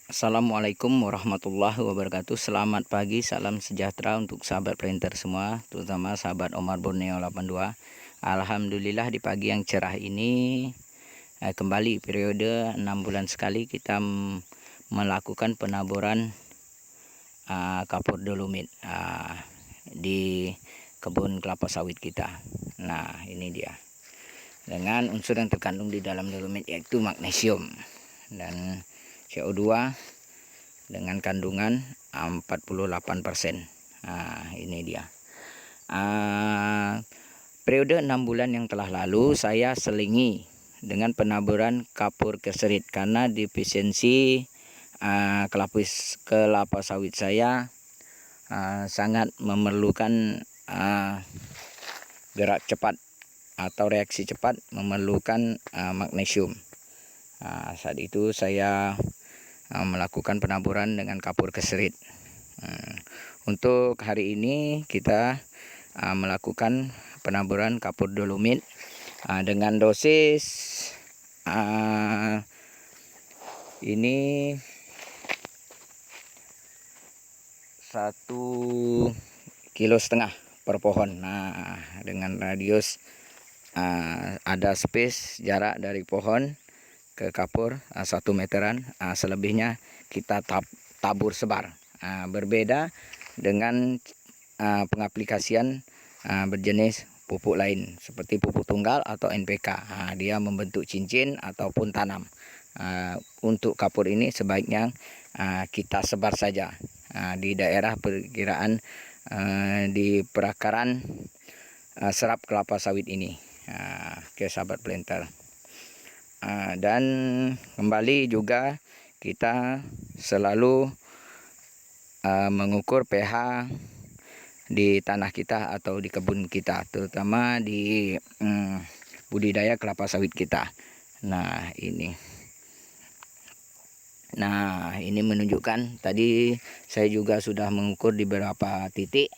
Assalamualaikum warahmatullahi wabarakatuh. Selamat pagi, salam sejahtera untuk sahabat planter semua, terutama sahabat Omar Borneo 82. Alhamdulillah di pagi yang cerah ini kembali periode 6 bulan sekali kita melakukan penaburan kapur dolomit di kebun kelapa sawit kita. Nah, ini dia. Dengan unsur yang terkandung di dalam dolomit yaitu magnesium dan CO2 dengan kandungan 48%. Ini dia. Periode 6 bulan yang telah lalu saya selingi dengan penaburan kapur keserit karena defisiensi kelapa sawit saya sangat memerlukan gerak cepat atau reaksi cepat, memerlukan magnesium. Saat itu saya melakukan penaburan dengan kapur keserit. Untuk hari ini kita melakukan penaburan kapur dolomit dengan dosis ini 1,5 kilo per pohon. Nah, dengan radius ada space jarak dari pohon ke kapur 1 meteran, selebihnya kita tabur sebar. Berbeda dengan pengaplikasian berjenis pupuk lain seperti pupuk tunggal atau NPK. Dia membentuk cincin ataupun tanam. Untuk kapur ini sebaiknya kita sebar saja di daerah perkiraan di perakaran serap kelapa sawit ini. Oke sahabat planter. Dan kembali juga kita selalu mengukur pH di tanah kita atau di kebun kita, terutama di budidaya kelapa sawit kita. Nah ini menunjukkan, tadi saya juga sudah mengukur di beberapa titik,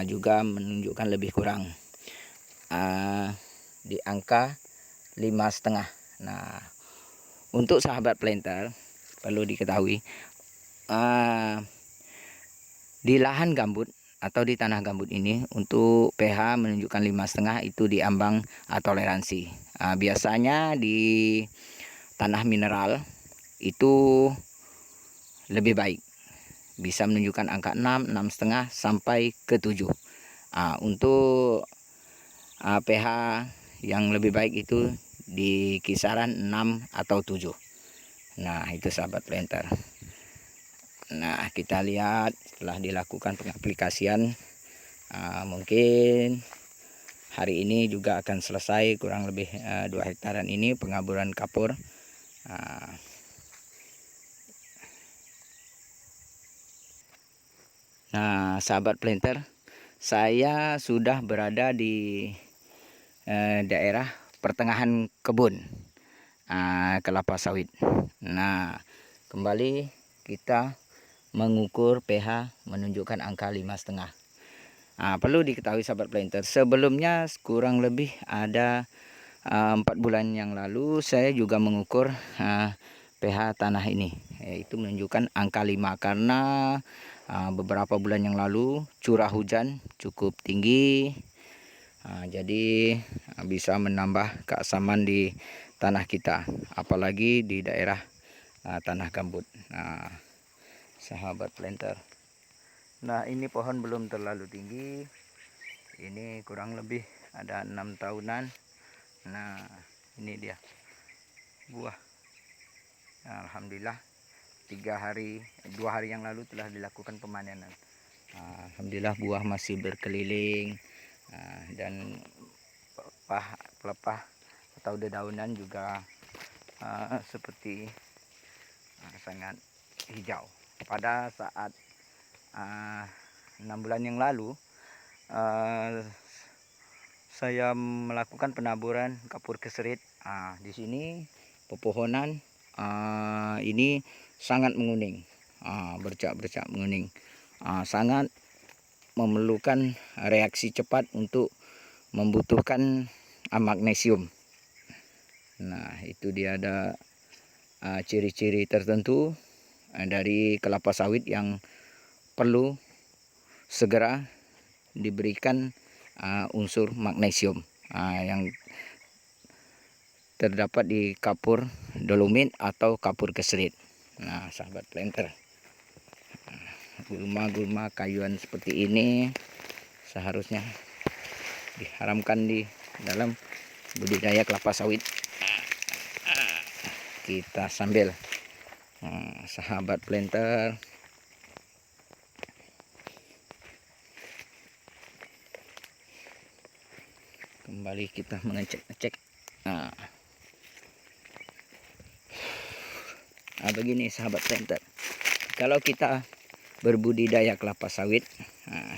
juga menunjukkan lebih kurang di angka 5,5. Nah, untuk sahabat planter perlu diketahui di lahan gambut atau di tanah gambut ini untuk pH menunjukkan 5,5 itu di ambang toleransi. Biasanya di tanah mineral itu lebih baik, bisa menunjukkan angka 6, 6,5 sampai ke 7. Untuk pH yang lebih baik itu di kisaran 6 atau 7. Nah, itu sahabat planter. Nah, kita lihat setelah dilakukan pengaplikasian, mungkin hari ini juga akan selesai kurang lebih 2 hektaran ini pengaburan kapur. Nah, sahabat planter, saya sudah berada di daerah pertengahan kebun kelapa sawit. Nah, kembali kita mengukur pH menunjukkan angka 5,5. Perlu diketahui sahabat planter, sebelumnya kurang lebih ada 4 bulan yang lalu saya juga mengukur pH tanah ini, yaitu menunjukkan angka 5 karena beberapa bulan yang lalu curah hujan cukup tinggi. Jadi bisa menambah keasaman di tanah kita, apalagi di daerah tanah gambut. Sahabat planter, nah ini pohon belum terlalu tinggi, ini kurang lebih ada 6 tahunan. Nah, ini dia buah. Alhamdulillah 2 hari yang lalu telah dilakukan pemanenan. Alhamdulillah buah masih berkeliling, dan pelepah atau dedaunan juga seperti sangat hijau. Pada saat 6 bulan yang lalu saya melakukan penaburan kapur keserit. Di sini pepohonan ini sangat menguning, bercak-bercak menguning, sangat memerlukan reaksi cepat untuk membutuhkan magnesium. Nah, itu dia ada ciri-ciri tertentu dari kelapa sawit yang perlu segera diberikan unsur magnesium yang terdapat di kapur dolomit atau kapur keserit. Nah, sahabat planter, gulma-gulma kayuan seperti ini seharusnya diharamkan di dalam budidaya kelapa sawit. Kita sambil sahabat planter kembali kita mengecek. Nah, begini sahabat planter, kalau kita berbudidaya kelapa sawit,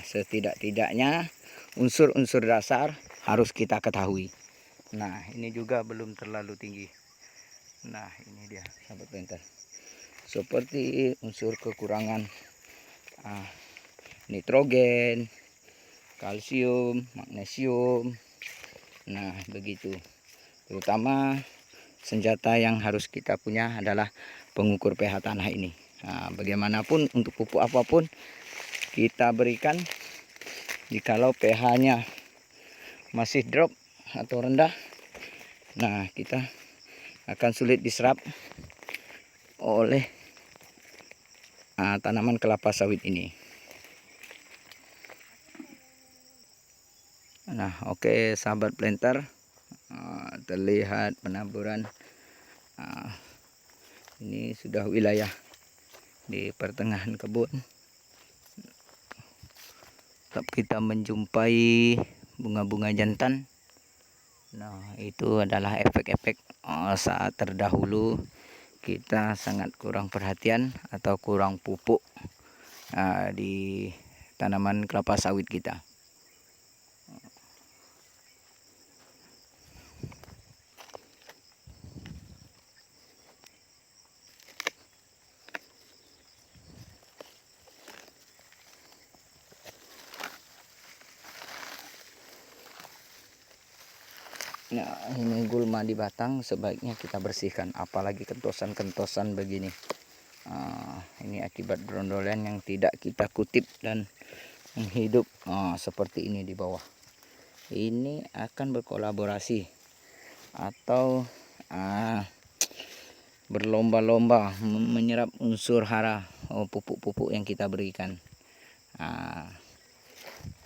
setidak-tidaknya unsur-unsur dasar harus kita ketahui. Nah, ini juga belum terlalu tinggi. Nah, ini dia sahabat planter, seperti unsur kekurangan nitrogen, kalsium, magnesium. Nah, begitu. Terutama senjata yang harus kita punya adalah pengukur pH tanah ini. Nah, bagaimanapun untuk pupuk apapun kita berikan, jikalau pH-nya masih drop atau rendah, nah kita akan sulit diserap oleh tanaman kelapa sawit ini. Nah, oke sahabat planter, terlihat penaburan ini sudah wilayah di pertengahan kebun. Tetap kita menjumpai bunga-bunga jantan. Nah, itu adalah efek-efek saat terdahulu kita sangat kurang perhatian atau kurang pupuk di tanaman kelapa sawit kita. Nah, ini gulma di batang sebaiknya kita bersihkan, apalagi kentosan-kentosan begini. Ini akibat berondolan yang tidak kita kutip dan menghidup seperti ini di bawah. Ini akan berkolaborasi atau berlomba-lomba menyerap unsur hara pupuk-pupuk yang kita berikan.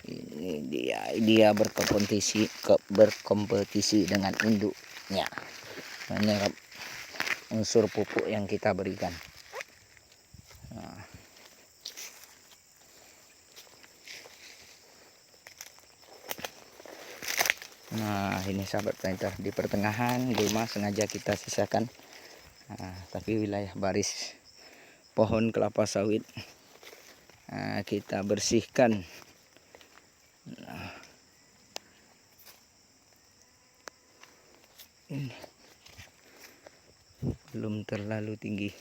Ini dia berkompetisi dengan induknya menyerap unsur pupuk yang kita berikan. Nah, ini sahabat planter, di pertengahan gulma sengaja kita sisakan, tapi wilayah baris pohon kelapa sawit kita bersihkan. Ini belum terlalu tinggi.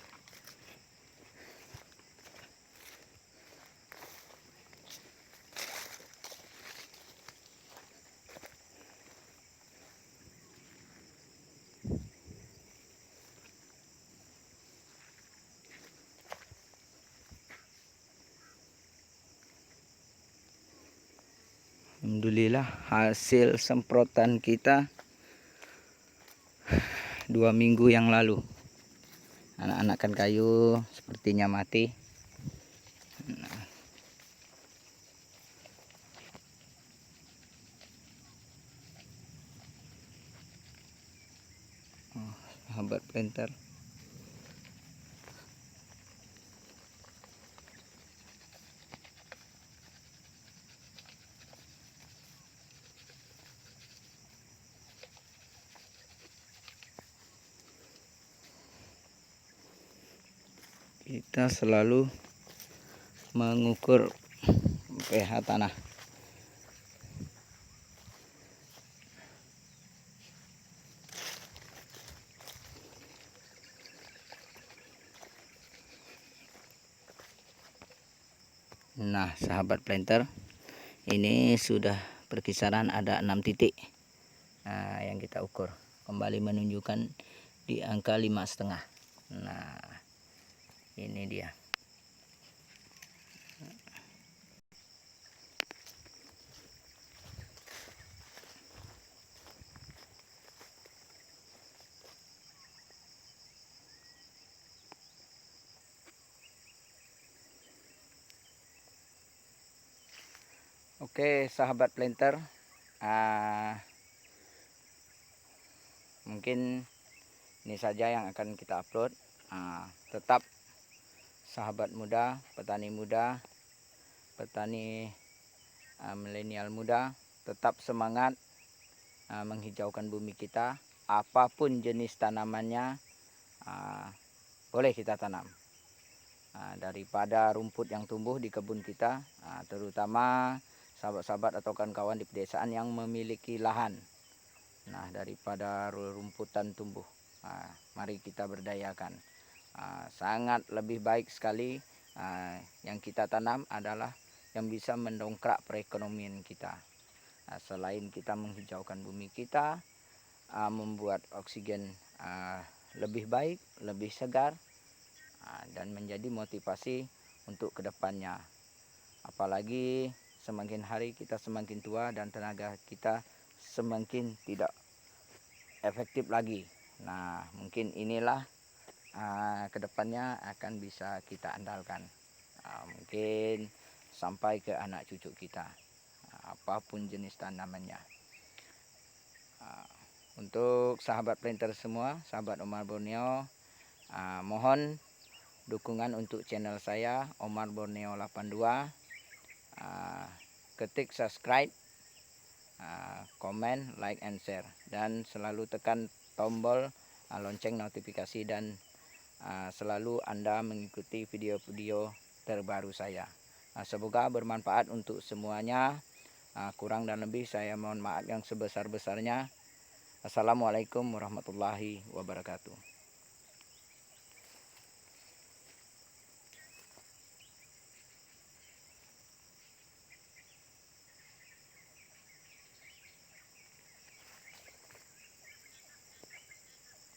Alhamdulillah hasil semprotan kita 2 minggu yang lalu. Anak-anakan kayu sepertinya mati. Sahabat planter, kita selalu mengukur pH tanah. Nah, sahabat planter, ini sudah perkisaran ada 6 titik yang kita ukur, kembali menunjukkan di angka 5,5. Nah, Ini dia. Oke, sahabat planter, mungkin ini saja yang akan kita upload. Tetap sahabat muda, petani milenial muda, tetap semangat menghijaukan bumi kita. Apapun jenis tanamannya boleh kita tanam. Daripada rumput yang tumbuh di kebun kita, terutama sahabat-sahabat atau kawan-kawan di pedesaan yang memiliki lahan. Nah, daripada rumputan tumbuh, mari kita berdayakan. Sangat lebih baik sekali yang kita tanam adalah yang bisa mendongkrak perekonomian kita. Selain kita menghijaukan bumi kita, membuat oksigen lebih baik, lebih segar, dan menjadi motivasi untuk kedepannya. Apalagi semakin hari kita semakin tua dan tenaga kita semakin tidak efektif lagi. Nah, mungkin inilah kedepannya akan bisa kita andalkan. Mungkin sampai ke anak cucu kita, apapun jenis tanamannya. Untuk sahabat planter semua, sahabat Omar Borneo, mohon dukungan untuk channel saya Omar Borneo 82. Ketik subscribe, komen, like and share, dan selalu tekan tombol lonceng notifikasi, dan selalu Anda mengikuti video-video terbaru saya. Semoga bermanfaat untuk semuanya. Kurang dan lebih saya mohon maaf yang sebesar-besarnya. Assalamualaikum warahmatullahi wabarakatuh.